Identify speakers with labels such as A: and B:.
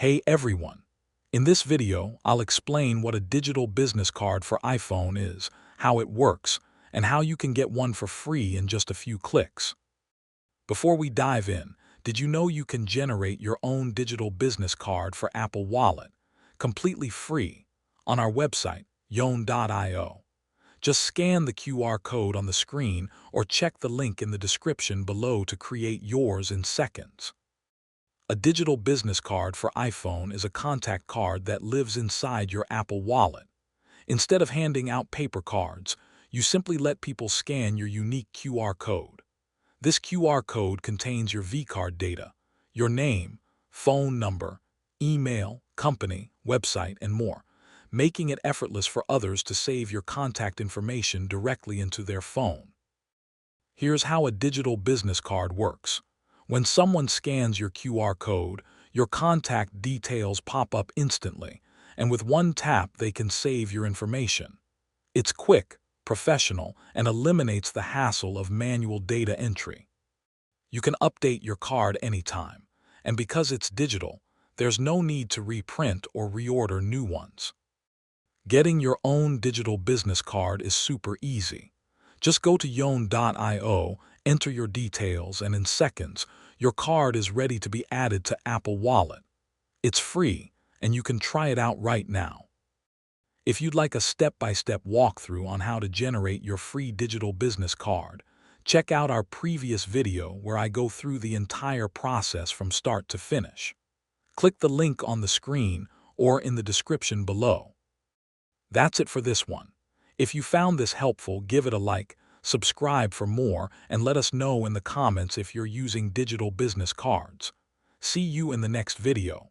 A: Hey everyone! In this video, I'll explain what a digital business card for iPhone is, how it works, and how you can get one for free in just a few clicks. Before we dive in, did you know you can generate your own digital business card for Apple Wallet, completely free, on our website, Yohn.io? Just scan the QR code on the screen or check the link in the description below to create yours in seconds. A digital business card for iPhone is a contact card that lives inside your Apple Wallet. Instead of handing out paper cards, you simply let people scan your unique QR code. This QR code contains your vCard data, your name, phone number, email, company, website, and more, making it effortless for others to save your contact information directly into their phone. Here's how a digital business card works. When someone scans your QR code, your contact details pop up instantly, and with one tap they can save your information. It's quick, professional, and eliminates the hassle of manual data entry. You can update your card anytime, and because it's digital, there's no need to reprint or reorder new ones. Getting your own digital business card is super easy. Just go to Yohn.io, enter your details, and in seconds, your card is ready to be added to Apple Wallet. It's free, and you can try it out right now. If you'd like a step-by-step walkthrough on how to generate your free digital business card, check out our previous video where I go through the entire process from start to finish. Click the link on the screen or in the description below. That's it for this one. If you found this helpful, give it a like, subscribe for more, and let us know in the comments if you're using digital business cards. See you in the next video.